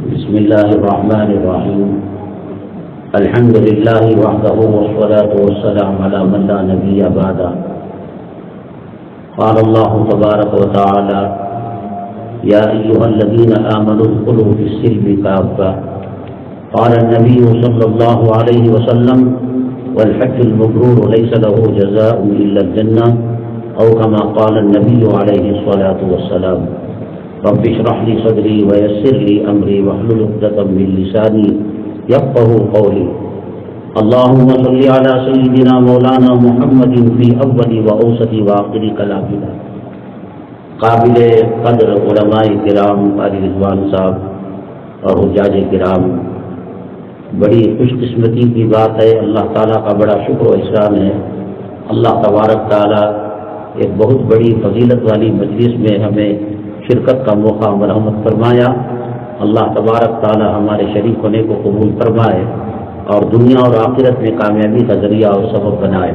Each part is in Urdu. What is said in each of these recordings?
بسم الله الرحمن الرحيم. الحمد لله وحده والصلاة والسلام على من لا نبي بعده. قال الله تبارك وتعالى: يا أيها الذين آمنوا ادخلوا في السلم كافة. قال النبي صلى الله عليه وسلم: والحج المبرور ليس له جزاء إلا الجنة، أو كما قال النبي عليه الصلاة والسلام. رب اشرح لي صدري ويسر لي أمري واحلل عقدة من لساني يفقهوا قولي. اللهم صل على سيدنا مولانا محمد في أول وأوسط وآخر كلامنا. قابل قدر علماء کرام قاری رضوان صاحب اور حجاج کرام، بڑی خوش قسمتی کی بات ہے، اللہ تعالیٰ کا بڑا شکر و احسان ہے. اللہ تبارک تعالیٰ ایک بہت بڑی فضیلت والی مجلس میں ہمیں شرکت کا موقع مرحمت فرمایا. اللہ تبارک تعالیٰ ہمارے شریک ہونے کو قبول فرمائے اور دنیا اور آخرت میں کامیابی کا ذریعہ اور سبب بنائے.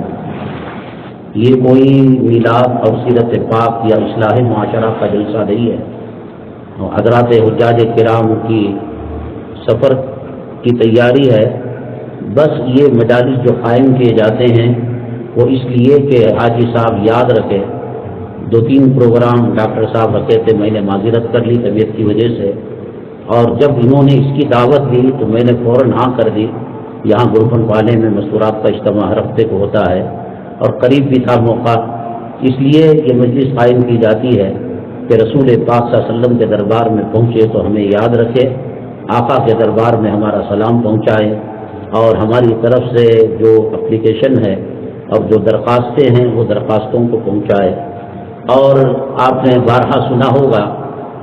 یہ کوئی میلاد اور سیرت پاک یا اصلاح معاشرہ کا جلسہ نہیں ہے. حضرات حجاج کرام کی سفر کی تیاری ہے. بس یہ مجالس جو قائم کیے جاتے ہیں وہ اس لیے کہ حاجی صاحب یاد رکھے. 2-3 پروگرام ڈاکٹر صاحب رکھے تھے، میں نے معذرت کر لی طبیعت کی وجہ سے، اور جب انہوں نے اس کی دعوت دی تو میں نے فوراً ہاں کر دی. یہاں گروپن پالے میں مستورات کا اجتماع ہر ہفتے کو ہوتا ہے اور قریب بھی تھا موقع، اس لیے یہ مجلس قائم کی جاتی ہے کہ رسول پاک صلی اللہ علیہ وسلم کے دربار میں پہنچے تو ہمیں یاد رکھے، آقا کے دربار میں ہمارا سلام پہنچائے اور ہماری طرف سے جو اپلیکیشن ہے اور جو درخواستیں ہیں وہ درخواستوں کو پہنچائے. اور آپ نے بارہا سنا ہوگا،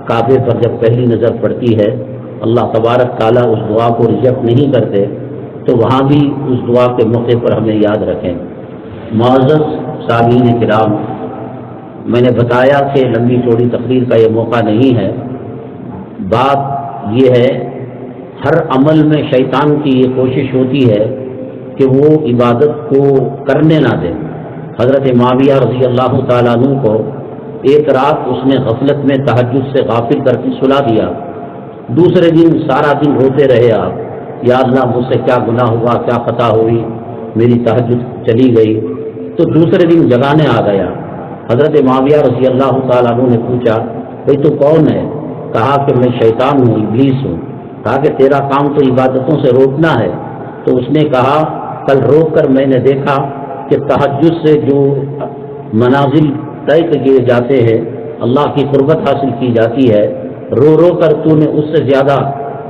کعبے پر جب پہلی نظر پڑتی ہے اللہ تبارک تعالیٰ اس دعا کو ریجیکٹ نہیں کرتے، تو وہاں بھی اس دعا کے موقع پر ہمیں یاد رکھیں. معزز سامعین کرام، میں نے بتایا کہ لمبی چوڑی تقریر کا یہ موقع نہیں ہے. بات یہ ہے، ہر عمل میں شیطان کی یہ کوشش ہوتی ہے کہ وہ عبادت کو کرنے نہ دے. حضرت معاویہ رضی اللہ تعالیٰ عنہ کو ایک رات اس نے غفلت میں تہجد سے غافل کر کے سلا دیا. دوسرے دن سارا دن روتے رہے آپ، یا اللہ مجھ سے کیا گناہ ہوا، کیا خطا ہوئی، میری تہجد چلی گئی. تو دوسرے دن جگانے آ گیا. حضرت معاویہ رضی اللہ تعالیٰ عنہ نے پوچھا، بھئی تو کون ہے؟ کہا کہ میں شیطان ہوں، ابلیس ہوں. کہا کہ تیرا کام تو عبادتوں سے روکنا ہے. تو اس نے کہا، کل روک کر میں نے دیکھا کہ تہجد سے جو منازل طے کیے جاتے ہیں، اللہ کی قربت حاصل کی جاتی ہے، رو رو کر تو نے اس سے زیادہ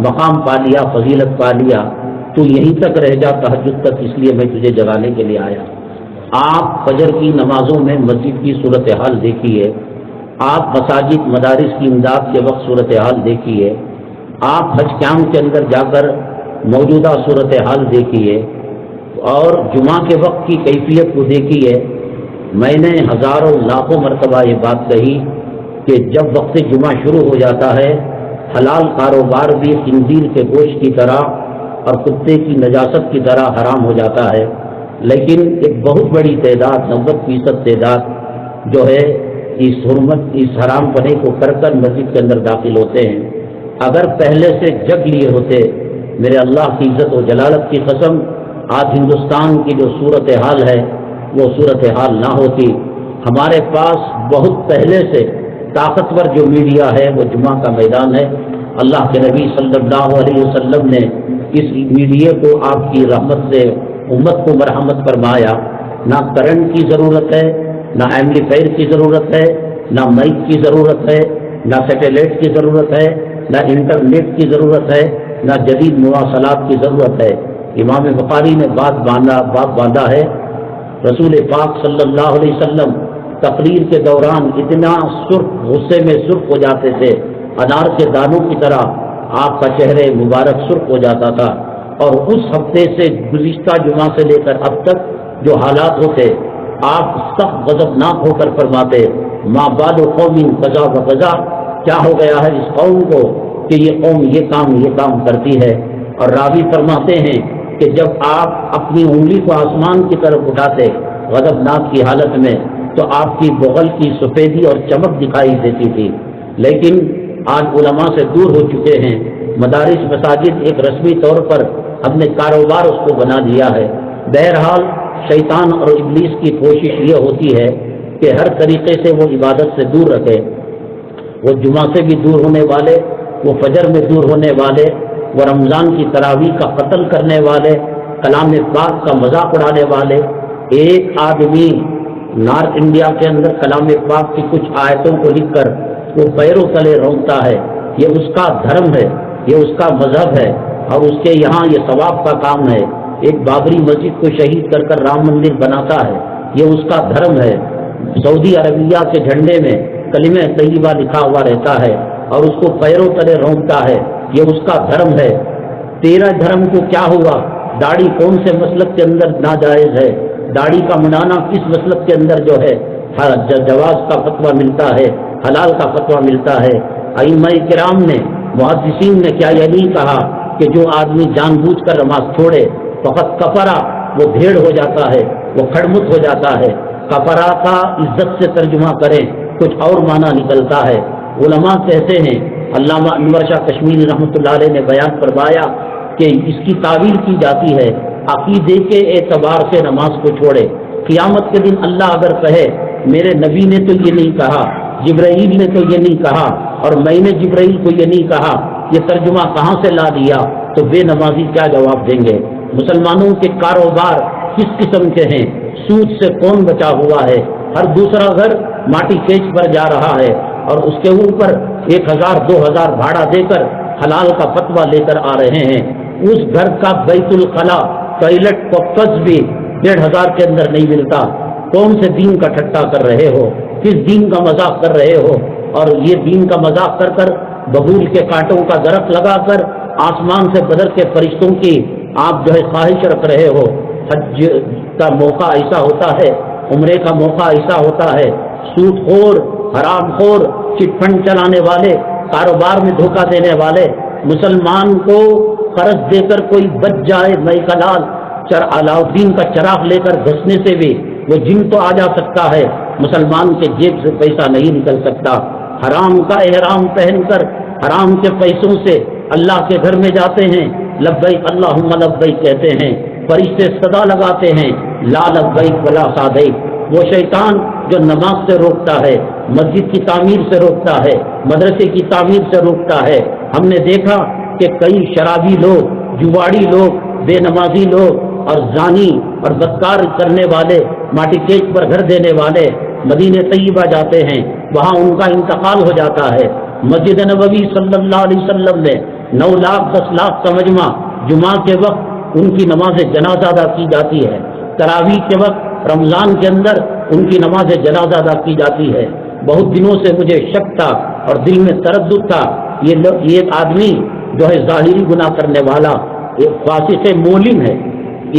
مقام پا لیا، فضیلت پا لیا. تو یہیں تک رہ جا تہجد تک، اس لیے میں تجھے جگانے کے لیے آیا. آپ فجر کی نمازوں میں مسجد کی صورتحال دیکھیے، آپ مساجد مدارس کی امداد کے وقت صورتحال دیکھیے، آپ حج کیمپ کے اندر جا کر موجودہ صورتحال دیکھیے اور جمعہ کے وقت کی کیفیت کو دیکھیے. میں نے ہزاروں لاکھوں مرتبہ یہ بات کہی کہ جب وقت جمعہ شروع ہو جاتا ہے، حلال کاروبار بھی خنزیر کے گوشت کی طرح اور کتے کی نجاست کی طرح حرام ہو جاتا ہے. لیکن ایک بہت بڑی تعداد، 90% تعداد جو ہے اس حرام پنے کو کر کر مسجد کے اندر داخل ہوتے ہیں. اگر پہلے سے جگ لیے ہوتے، میرے اللہ کی عزت و جلالت کی قسم، آج ہندوستان کی جو صورتحال ہے وہ صورتحال نہ ہوتی. ہمارے پاس بہت پہلے سے طاقتور جو میڈیا ہے وہ جمعہ کا میدان ہے. اللہ کے نبی صلی اللہ علیہ وسلم نے اس میڈیا کو آپ کی رحمت سے امت کو مرحمت فرمایا. نہ کرنٹ کی ضرورت ہے، نہ ایمپلیفائر کی ضرورت ہے، نہ مائک کی ضرورت ہے، نہ سیٹلائٹ کی ضرورت ہے، نہ انٹرنیٹ کی ضرورت ہے، نہ جدید مواصلات کی ضرورت ہے. امام بخاری نے بات باندھا ہے، رسول پاک صلی اللہ علیہ وسلم تقریر کے دوران اتنا سرخ، غصے میں سرخ ہو جاتے تھے، انار کے دانوں کی طرح آپ کا چہرے مبارک سرخ ہو جاتا تھا. اور اس ہفتے سے گزشتہ جمعہ سے لے کر اب تک جو حالات ہوتے، آپ سخت غضبناک ہو کر فرماتے، ما بال قوم قضا و قضا، کیا ہو گیا ہے اس قوم کو کہ یہ قوم یہ کام کرتی ہے. اور راوی فرماتے ہیں کہ جب آپ اپنی انگلی کو آسمان کی طرف اٹھاتے غضبناک کی حالت میں، تو آپ کی بغل کی سفیدی اور چمک دکھائی دیتی تھی. لیکن آج علماء سے دور ہو چکے ہیں، مدارس مساجد ایک رسمی طور پر ہم نے کاروبار اس کو بنا دیا ہے۔ بہرحال شیطان اور ابلیس کی کوشش یہ ہوتی ہے کہ ہر طریقے سے وہ عبادت سے دور رکھے، وہ جمعہ سے بھی دور ہونے والے، وہ فجر میں دور ہونے والے، وہ رمضان کی تراویح کا قتل کرنے والے، کلام پاک کا مذاق اڑانے والے۔ ایک آدمی نارتھ انڈیا کے اندر کلام پاک کی کچھ آیتوں کو لکھ کر وہ پیروں تلے رونگتا ہے، یہ اس کا دھرم ہے، یہ اس کا مذہب ہے، اور اس کے یہاں یہ ثواب کا کام ہے۔ ایک بابری مسجد کو شہید کر کر رام مندر بناتا ہے، یہ اس کا دھرم ہے۔ سعودی عربیہ کے جھنڈے میں کلمہ طیبہ لکھا ہوا رہتا ہے اور اس کو پیروں تلے رونگتا ہے، یہ اس کا دھرم ہے۔ تیرا دھرم کو کیا ہوا؟ داڑھی کون سے مسلک کے اندر ناجائز ہے؟ داڑھی کا منانا کس مسلک کے اندر جو ہے جواز کا فتویٰ ملتا ہے، حلال کا فتویٰ ملتا ہے؟ ائمہ کرام نے، محدثین نے کیا یہ نہیں کہا کہ جو آدمی جان بوجھ کر نماز چھوڑے فقط کفرا، وہ بھیڑ ہو جاتا ہے، وہ کھڑمت ہو جاتا ہے؟ کفرا کا عزت سے ترجمہ کریں کچھ اور معنی نکلتا ہے۔ علماء کہتے ہیں، علامہ انور شاہ کشمیری رحمۃ اللہ علیہ نے بیان فرمایا کہ اس کی تعویل کی جاتی ہے عقیدے کے اعتبار سے نماز کو چھوڑے۔ قیامت کے دن اللہ اگر کہے میرے نبی نے تو یہ نہیں کہا، جبرائیل نے تو یہ نہیں کہا، اور میں نے جبرائیل کو یہ نہیں کہا، یہ ترجمہ کہاں سے لا دیا؟ تو بے نمازی کیا جواب دیں گے؟ مسلمانوں کے کاروبار کس قسم کے ہیں؟ سود سے کون بچا ہوا ہے؟ ہر دوسرا گھر ماٹی کیچ پر جا رہا ہے اور اس کے اوپر 1000 2000 بھاڑا دے کر حلال کا فتویٰ لے کر آ رہے ہیں۔ اس گھر کا بیت الخلا ٹوائلٹ پکس بھی 1500 کے اندر نہیں ملتا۔ کون سے دین کا ٹھٹا کر رہے ہو؟ کس دین کا مذاق کر رہے ہو؟ اور یہ دین کا مذاق کر کر ببول کے کانٹوں کا درخت لگا کر آسمان سے بدر کے فرشتوں کی آپ جو ہے خواہش رکھ رہے ہو۔ حج کا موقع ایسا ہوتا ہے، عمرے کا موقع ایسا ہوتا ہے، سود خور، حرام خور، چٹ فنڈ چلانے والے، کاروبار میں دھوکہ دینے والے، مسلمان کو قرض دے کر کوئی بچ جائے مئی کا لال علاؤدین کا چراغ لے کر گھسنے سے بھی وہ جن تو آ جا سکتا ہے، مسلمان کے جیب سے پیسہ نہیں نکل سکتا۔ حرام کا احرام پہن کر حرام کے پیسوں سے اللہ کے گھر میں جاتے ہیں، لبیک اللہم لبیک کہتے ہیں، فرشتے صدا لگاتے ہیں لا لبیک ولا سعدیک۔ وہ شیطان جو نماز سے روکتا ہے، مسجد کی تعمیر سے روکتا ہے، مدرسے کی تعمیر سے روکتا ہے۔ ہم نے دیکھا کہ کئی شرابی لوگ، جواڑی لوگ، بے نمازی لوگ اور زانی اور بدکار کرنے والے، ماٹی کیچ پر گھر دینے والے مدینہ طیبہ جاتے ہیں، وہاں ان کا انتقال ہو جاتا ہے۔ مسجد نبوی صلی اللہ علیہ وسلم نے 9 لاکھ 10 لاکھ کا مجمع، جمعہ کے وقت ان کی نماز جنازہ ادا کی جاتی ہے، تراویح کے وقت رمضان کے اندر ان کی نماز جنازہ ادا کی جاتی ہے۔ بہت دنوں سے مجھے شک تھا اور دل میں تردد تھا، یہ آدمی جو ہے ظاہری گناہ کرنے والا، ایک فاسق مولن ہے،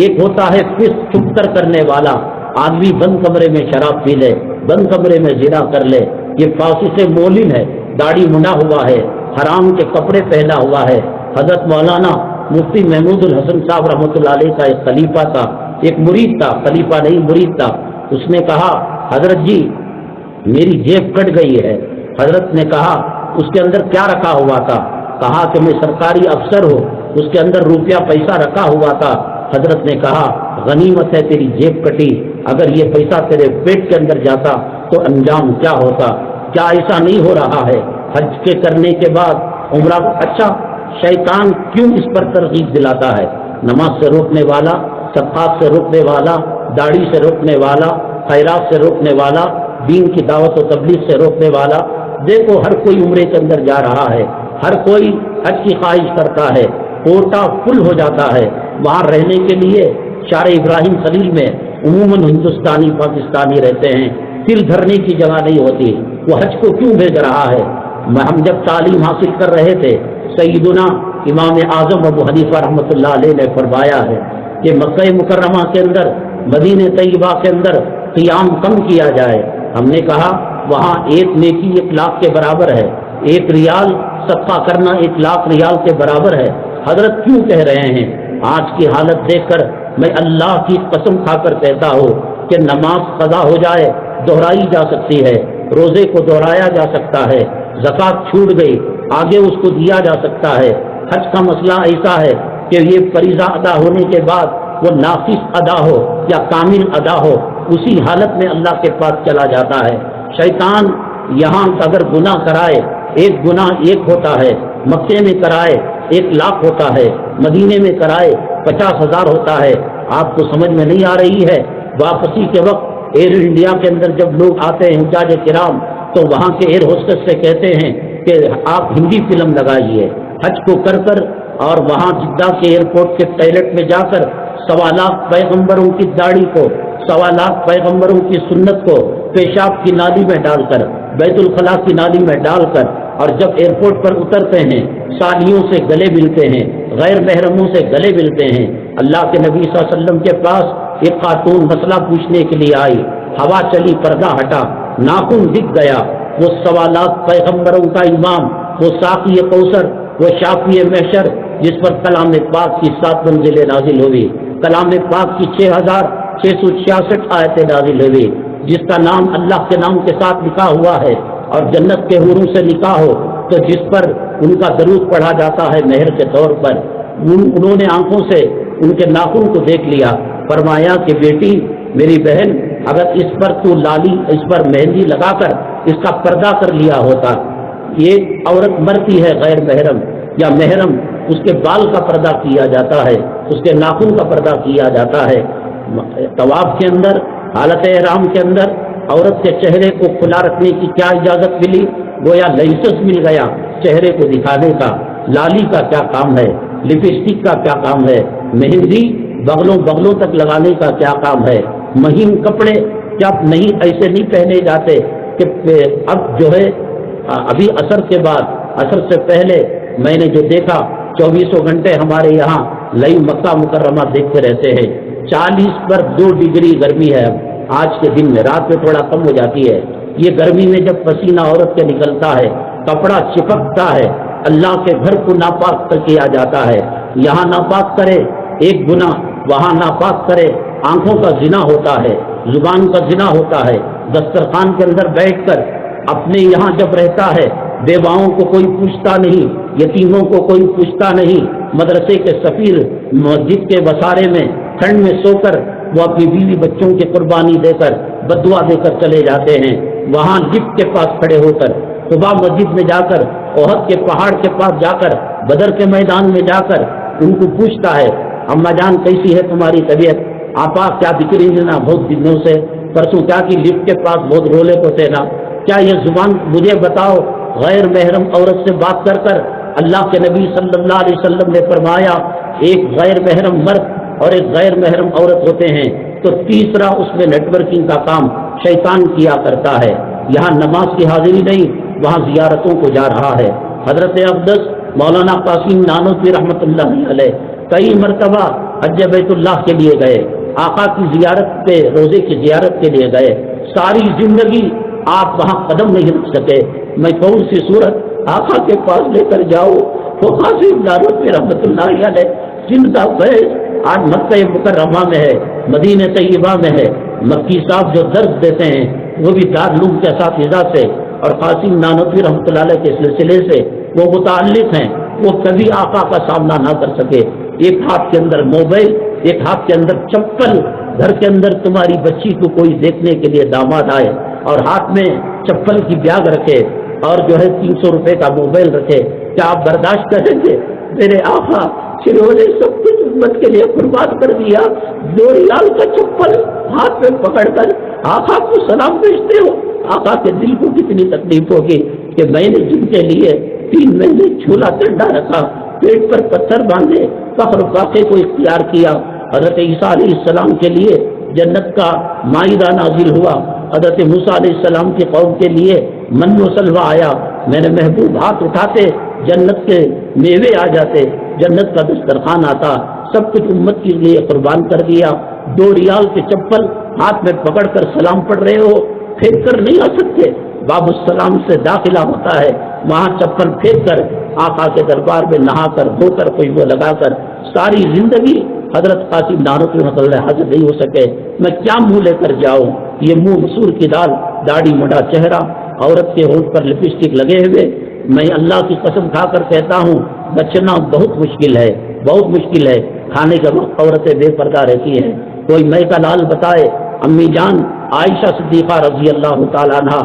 ایک ہوتا ہے فسق چھپ کر کرنے والا آدمی، بند کمرے میں شراب پی لے، بند کمرے میں زنا کر لے، یہ فاسق مولن ہے، داڑھی منڈا ہوا ہے، حرام کے کپڑے پہنا ہوا ہے۔ حضرت مولانا مفتی محمود الحسن صاحب رحمۃ اللہ علیہ کا ایک خلیفہ تھا، ایک مرید تھا، خلیفہ نہیں مرید تھا، اس نے کہا حضرت جی میری جیب کٹ گئی ہے۔ حضرت نے کہا اس کے اندر کیا رکھا ہوا تھا؟ کہا کہ میں سرکاری افسر ہوں، اس کے اندر روپیہ پیسہ رکھا ہوا تھا۔ حضرت نے کہا غنیمت ہے تیری جیب کٹی، اگر یہ پیسہ تیرے پیٹ کے اندر جاتا تو انجام کیا ہوتا؟ کیا ایسا نہیں ہو رہا ہے؟ حج کے کرنے کے بعد عمرہ، اچھا شیطان کیوں اس پر ترغیب دلاتا ہے؟ نماز سے روکنے والا، صدقات سے روکنے والا، داڑھی سے روکنے والا، خیرات سے روکنے والا، دین کی دعوت و تبلیغ سے روکنے والا۔ دیکھو ہر کوئی عمرے کے اندر جا رہا ہے، ہر کوئی حج کی خواہش کرتا ہے، کوٹا فل ہو جاتا ہے، وہاں رہنے کے لیے شار ابراہیم خلیل میں عموماً ہندوستانی پاکستانی رہتے ہیں، سر دھرنے کی جگہ نہیں ہوتی، وہ حج کو کیوں بھیج رہا ہے؟ ہم جب تعلیم حاصل کر رہے تھے، سیدنا امام اعظم ابو حنیفہ رحمۃ اللہ علیہ نے فرمایا ہے کہ مکہ مکرمہ کے اندر، مدینہ طیبہ کے اندر قیام کم کیا جائے۔ ہم نے کہا وہاں ایک نیکی 1 لاکھ کے برابر ہے، 1 ریال صدقہ کرنا 1 لاکھ ریال کے برابر ہے۔ حضرت کیوں کہہ رہے ہیں؟ آج کی حالت دیکھ کر میں اللہ کی قسم کھا کر کہتا ہوں کہ نماز قضا ہو جائے دہرائی جا سکتی ہے، روزے کو دہرایا جا سکتا ہے، زکوٰۃ چھوٹ گئی آگے اس کو دیا جا سکتا ہے، حج کا مسئلہ ایسا ہے کہ یہ فریضہ ادا ہونے کے بعد وہ ناقص ادا ہو یا کامل ادا ہو، اسی حالت میں اللہ کے پاس چلا جاتا ہے۔ شیطان یہاں اگر گناہ کرائے، ایک گناہ ایک ہوتا ہے، مکے میں کرائے 1,00,000 ہوتا ہے، مدینے میں کرائے 50,000 ہوتا ہے۔ آپ کو سمجھ میں نہیں آ رہی ہے؟ واپسی کے وقت ایئر انڈیا کے اندر جب لوگ آتے ہیں حجاج کرام، تو وہاں کے ایئر ہوسٹس سے کہتے ہیں کہ آپ ہندی فلم لگائیے۔ حج کو کر کر اور وہاں جدہ کے ایئرپورٹ کے ٹوائلٹ میں جا کر 1.25 پیغمبروں کی داڑھی کو، 1.25 پیغمبروں کی سنت کو پیشاب کی نالی میں ڈال کر، بیت الخلاء کی نالی میں ڈال کر، اور جب ایئرپورٹ پر اترتے ہیں سالیوں سے گلے ملتے ہیں، غیر محرموں سے گلے ملتے ہیں۔ اللہ کے نبی صلی اللہ علیہ وسلم کے پاس ایک خاتون مسئلہ پوچھنے کے لیے آئی، ہوا چلی، پردہ ہٹا، ناخن دکھ گیا۔ وہ 1.25 پیغمبروں کا امام، وہ ساقی کوثر، وہ شافی محشر، جس پر کلام پاک کی 7 منزلیں نازل ہوئی، کلام پاک کی 6,666 آیتیں نازل ہوئی، جس کا نام اللہ کے نام کے ساتھ لکھا ہوا ہے اور جنت کے حوروں سے لکھا ہو، تو جس پر ان کا درود پڑھا جاتا ہے مہر کے طور پر، انہوں نے آنکھوں سے ان کے ناخن کو دیکھ لیا، فرمایا کہ بیٹی میری بہن، اگر اس پر تو لالی، اس پر مہندی لگا کر اس کا پردہ کر لیا ہوتا، یہ عورت مرتی ہے غیر محرم یا محرم، اس کے بال کا پردہ کیا جاتا ہے، اس کے ناخن کا پردہ کیا جاتا ہے۔ طواف کے اندر، حالت احرام کے اندر عورت کے چہرے کو کھلا رکھنے کی کیا اجازت ملی؟ گویا لائسنس مل گیا چہرے کو دکھانے کا۔ لالی کا کیا کام ہے؟ لپسٹک کا کیا کام ہے؟ مہندی بغلوں تک لگانے کا کیا کام ہے؟ مہین کپڑے کیا نہیں ایسے نہیں پہنے جاتے کہ اب جو ہے ابھی عصر کے بعد، عصر سے پہلے میں نے جو دیکھا 24 گھنٹے ہمارے یہاں لائیو مکہ مکرمہ دیکھتے رہتے ہیں، 40 پر 2 ڈگری گرمی ہے آج کے دن میں، رات میں تھوڑا کم ہو جاتی ہے۔ یہ گرمی میں جب پسینہ عورت کے نکلتا ہے، کپڑا چپکتا ہے، اللہ کے گھر کو ناپاک کیا جاتا ہے۔ یہاں ناپاک کرے ایک گناہ، وہاں ناپاک کرے آنکھوں کا زنا ہوتا ہے، زبان کا زنا ہوتا ہے۔ دسترخوان کے اندر بیٹھ کر اپنے یہاں جب رہتا ہے، بیواؤں کو کوئی پوچھتا نہیں، یتیموں کو کوئی پوچھتا نہیں، مدرسے کے سفیر مسجد کے وسارے میں ٹھنڈ میں سو کر وہ اپنی بیوی بچوں کی قربانی دے کر بددعا دے کر چلے جاتے ہیں۔ وہاں لفٹ کے پاس کھڑے ہو کر، صبح مسجد میں جا کر، احد کے پہاڑ کے پاس جا کر، بدر کے میدان میں جا کر ان کو پوچھتا ہے، اماں جان کیسی ہے تمہاری طبیعت؟ آپا کیا بکری لینا بہت دنوں سے، پرسوں کیا کہ لفٹ کے پاس بہت رولے کو تھے نا۔ کیا یہ زبان مجھے بتاؤ، غیر محرم عورت سے بات کر کر اللہ کے نبی صلی اللہ علیہ وسلم نے فرمایا ایک غیر محرم مرد اور ایک غیر محرم عورت ہوتے ہیں تو تیسرا اس میں نیٹ ورکنگ کا کام شیطان کیا کرتا ہے۔ یہاں نماز کی حاضری نہیں، وہاں زیارتوں کو جا رہا ہے۔ حضرت اقدس مولانا قاسم نانوتوی رحمۃ اللہ علیہ کئی مرتبہ حج بیت اللہ کے لیے گئے، آقا کی زیارت پہ، روزے کی زیارت کے لیے گئے، ساری زندگی آپ وہاں قدم نہیں رکھ سکے۔ میں کون سی صورت آقا کے پاس لے کر جاؤ؟ وہ قاسم نانوتوی رحمۃ اللہ علیہ جن کا فیض آج مکہ مکرمہ میں ہے، مدینہ طیبہ میں ہے، مکی صاحب جو درس دیتے ہیں وہ بھی دارالعلوم کے اساتذہ سے اور قاسم نانوتوی رحمۃ اللہ علیہ کے سلسلے سے وہ متعلق ہیں، وہ کبھی آقا کا سامنا نہ کر سکے۔ ایک ہاتھ کے اندر موبائل، ایک ہاتھ کے اندر چپل، گھر کے اندر تمہاری بچی کو کوئی دیکھنے کے لیے داماد آئے اور ہاتھ میں چپل کی بیگ رکھے اور جو ہے 300 روپے کا موبائل رکھے، کیا آپ برداشت کریں گے؟ میرے آقا جنہوں نے سب کچھ امت کے لیے قربان کر دیا، 2 ریال کا چپل ہاتھ میں پکڑ کر آقا کو سلام بھیجتے ہو، آقا کے دل کو کتنی تکلیف ہوگی کہ میں نے جن کے لیے 3 مہینے جھولا ٹنڈا رکھا، پیٹ پر پتھر باندھے، فخر واقع کو اختیار کیا۔ حضرت عیسیٰ علیہ السلام کے لیے جنت کا مائدہ نازل ہوا، حضرت موسیٰ علیہ السلام کی قوم کے لیے من و سلوہ آیا، میرے محبوب ہاتھ اٹھاتے جنت کے میوے آ جاتے، جنت کا دسترخوان آتا، سب کچھ امت کے لیے قربان کر دیا۔ 2 ریال کے چپل ہاتھ میں پکڑ کر سلام پڑھ رہے ہو، پھینک کر نہیں آ سکتے۔ باب السلام سے داخلہ ہوتا ہے، وہاں چپل پھینک کر آقا کے دربار میں نہا کر، دھو کر، خوشبو لگا کر ساری زندگی حضرت قاسم نانوتوی رحمۃ اللہ حاضر نہیں ہو سکے۔ میں کیا منہ لے کر جاؤں؟ یہ منہ مسور کی دال، داڑھی مڈا چہرہ، عورت کے ہونٹ پر لپسٹک لگے ہوئے، میں اللہ کی قسم کھا کر کہتا ہوں بچنا بہت مشکل ہے، بہت مشکل ہے۔ کھانے کے وقت عورتیں بے پردہ رہتی ہیں۔ کوئی میں کا لال بتائے، امی جان عائشہ صدیقہ رضی اللہ تعالیٰ عنہ،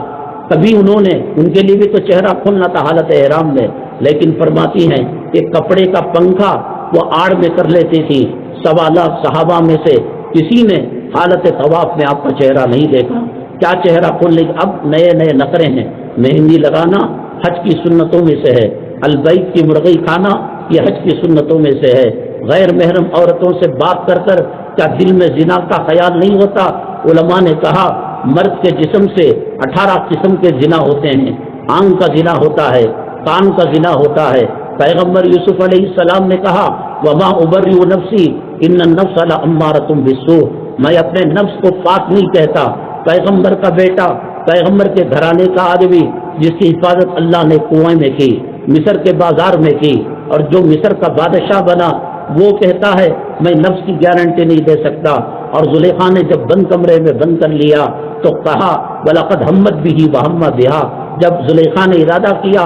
کبھی انہوں نے، ان کے لیے بھی تو چہرہ کھلنا تھا حالت احرام میں، لیکن فرماتی ہیں کہ کپڑے کا پنکھا وہ آڑ میں کر لیتی تھی۔ 1.25 لاکھ صحابہ میں سے کسی نے حالت طواف میں آپ کا چہرہ نہیں دیکھا۔ کیا چہرہ کھولنے کے اب نئے نئے نخرے ہیں۔ مہندی لگانا حج کی سنتوں میں سے ہے، البیت کی مرغی کھانا یہ حج کی سنتوں میں سے ہے۔ غیر محرم عورتوں سے بات کر کر کیا دل میں زنا کا خیال نہیں ہوتا؟ علماء نے کہا مرد کے جسم سے 18 قسم کے زنا ہوتے ہیں۔ آنکھ کا زنا ہوتا ہے، کان کا زنا ہوتا ہے۔ پیغمبر یوسف علیہ السلام نے کہا وما ابرئ نفسی ان النفس لامارۃ بالسوء، میں اپنے نفس کو پاک نہیں کہتا۔ پیغمبر کا بیٹا، پیغمبر کے گھرانے کا آدمی جس کی حفاظت اللہ نے کنویں میں کی، مصر کے بازار میں کی، اور جو مصر کا بادشاہ بنا، وہ کہتا ہے میں نفس کی گارنٹی نہیں دے سکتا۔ اور زلیخا نے جب بند کمرے میں بند کر لیا تو کہا وَلَقَدْ هَمَّتْ بِهِ وَهَمَّ بِهَا، جب زلیخا نے ارادہ کیا،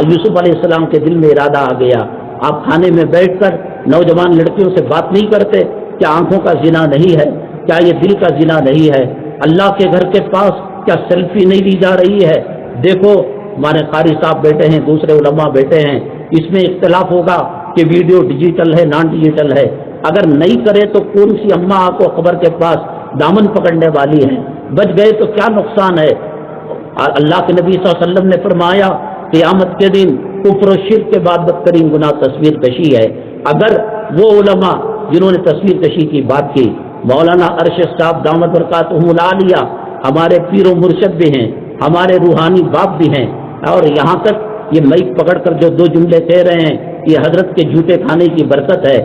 یوسف علیہ السلام کے دل میں ارادہ آ گیا۔ آپ کھانے میں بیٹھ کر نوجوان لڑکیوں سے بات نہیں کرتے؟ کیا آنکھوں کا زنا نہیں ہے؟ کیا یہ دل کا زنا نہیں ہے؟ اللہ کے گھر کے پاس کیا سیلفی نہیں لی جا رہی ہے؟ دیکھو ہمارے قاری صاحب بیٹھے ہیں، دوسرے علماء بیٹھے ہیں، اس میں اختلاف ہوگا کہ ویڈیو ڈیجیٹل ہے نان ڈیجیٹل ہے۔ اگر نہیں کرے تو کون سی اماں آپ کو خبر کے پاس دامن پکڑنے والی ہے؟ بچ گئے تو کیا نقصان ہے؟ اللہ کے نبی صلی اللہ علیہ وسلم نے فرمایا قیامت کے دن کفر و شرک کے بعد بدترین گناہ تصویر کشی ہے۔ اگر وہ علماء جنہوں نے تصویر کشی کی بات کی، مولانا ارشد صاحب دامت برکاتہم العالیہ ہمارے پیر و مرشد بھی ہیں، ہمارے روحانی باپ بھی ہیں، اور یہاں تک یہ مائک پکڑ کر جو 2 جملے کہہ رہے ہیں یہ حضرت کے جھوٹے کھانے کی برکت ہے۔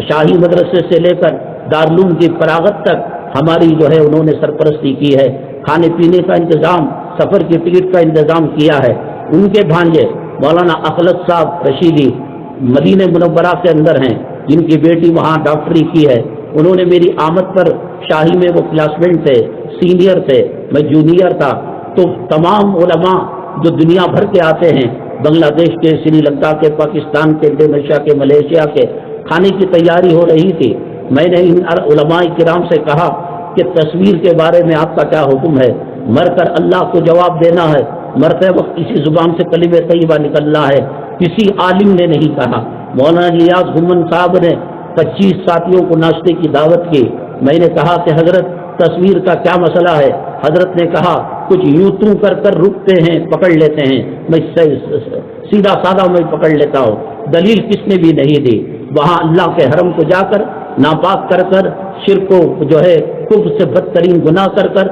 شاہی مدرسے سے لے کر دارالعلوم کی فراغت تک ہماری جو ہے انہوں نے سرپرستی کی ہے، کھانے پینے کا انتظام، سفر کی ٹکٹ کا انتظام کیا ہے۔ ان کے بھانجے مولانا اخلص صاحب رشیدی مدینہ منورہ کے اندر ہیں، جن کی بیٹی وہاں ڈاکٹری کی ہے، انہوں نے میری آمد پر شاہی میں وہ کلاسمیٹ تھے، سینئر تھے، میں جونیئر تھا، تو تمام علماء جو دنیا بھر کے آتے ہیں، بنگلہ دیش کے، سری لنکا کے، پاکستان کے، انڈونیشیا کے، ملیشیا کے، کھانے کی تیاری ہو رہی تھی۔ میں نے ان علماء کرام سے کہا کہ تصویر کے بارے میں آپ کا کیا حکم ہے؟ مر کر اللہ کو جواب دینا ہے، مرتے وقت کسی زبان سے کلمہ طیبہ نکلنا ہے۔ کسی عالم نے نہیں کہا۔ مولانا الیاس گھمن صاحب نے 25 ساتھیوں کو ناشتے کی دعوت کی۔ میں نے کہا کہ حضرت تصویر کا کیا مسئلہ ہے؟ حضرت نے کہا کچھ یوں توں کر کر رکتے ہیں، پکڑ لیتے ہیں، میں سیدھا سادہ میں پکڑ لیتا ہوں۔ دلیل کس نے بھی نہیں دی۔ وہاں اللہ کے حرم کو جا کر ناپاک کر کر، شرک کو جو ہے کفر سے بدترین گناہ کر کر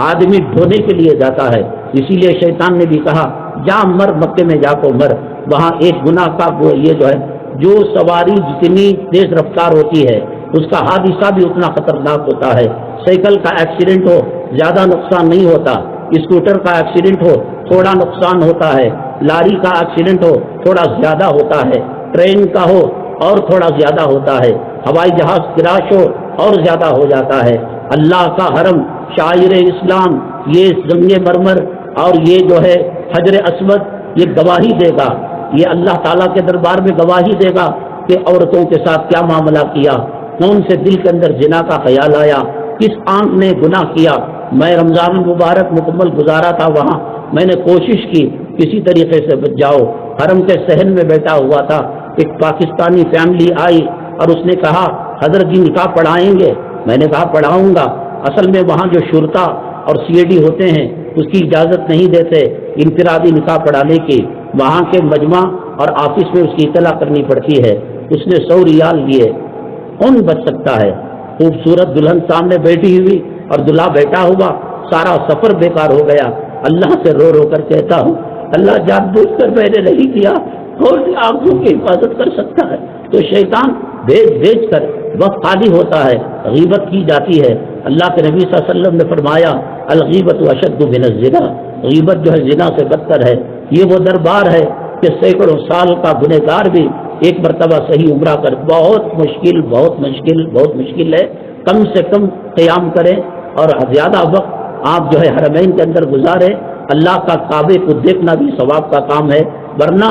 آدمی ڈھونے کے لیے جاتا ہے۔ اسی لیے شیطان نے بھی کہا جا مر، مکے میں جا کو مر۔ وہاں ایک گناہ کا وہ یہ جو ہے، جو سواری جتنی تیز رفتار ہوتی ہے اس کا حادثہ بھی اتنا خطرناک ہوتا ہے۔ سائیکل کا ایکسیڈنٹ ہو زیادہ نقصان نہیں ہوتا، اسکوٹر کا ایکسیڈنٹ ہو تھوڑا نقصان ہوتا ہے، لاری کا ایکسیڈنٹ ہو تھوڑا زیادہ ہوتا ہے، ٹرین کا ہو اور تھوڑا زیادہ ہوتا ہے، ہوائی جہاز کراش ہو اور زیادہ ہو جاتا ہے۔ اللہ کا حرم، شاعر اسلام، یہ زنگ مرمر اور یہ جو ہے حجر اسود، یہ گواہی دے گا، یہ اللہ تعالیٰ کے دربار میں گواہی دے گا کہ عورتوں کے ساتھ کیا معاملہ کیا، کون سے دل کے اندر زنا کا خیال آیا، کس آنکھ نے گناہ کیا۔ میں رمضان المبارک مکمل گزارا تھا وہاں، میں نے کوشش کی کسی طریقے سے بچ جاؤ۔ حرم کے صحن میں بیٹھا ہوا تھا، ایک پاکستانی فیملی آئی اور اس نے کہا حضرت جی نکاح پڑھائیں گے؟ میں نے کہا پڑھاؤں گا۔ اصل میں وہاں جو شرطا اور CID ہوتے ہیں اس کی اجازت نہیں دیتے انفرادی نکاح پڑھانے کی، وہاں کے مجمع اور آفس میں اس کی اطلاع کرنی پڑتی ہے۔ اس نے 100 ریال لیے۔ کون بچ سکتا ہے؟ خوبصورت دلہن سامنے بیٹھی ہوئی اور دلہا بیٹھا ہوا، سارا سفر بیکار ہو گیا۔ اللہ سے رو رو کر کہتا ہوں اللہ جان بوجھ کر میں نے نہیں کیا، اور آنکھوں کی حفاظت کر سکتا ہے۔ تو شیطان بیچ کر وقت خالی ہوتا ہے، غیبت کی جاتی ہے۔ اللہ کے نبی صلی اللہ علیہ وسلم نے فرمایا الغیبت اشد من الزنا، غیبت جو ہے زنا سے بدتر ہے۔ یہ وہ دربار ہے کہ سینکڑوں سال کا گنہگار بھی ایک مرتبہ صحیح عمرہ کر، بہت مشکل ہے۔ کم سے کم قیام کریں اور زیادہ وقت آپ جو ہے حرمین کے اندر گزارے۔ اللہ کا کعبے کو دیکھنا بھی ثواب کا کام ہے، ورنہ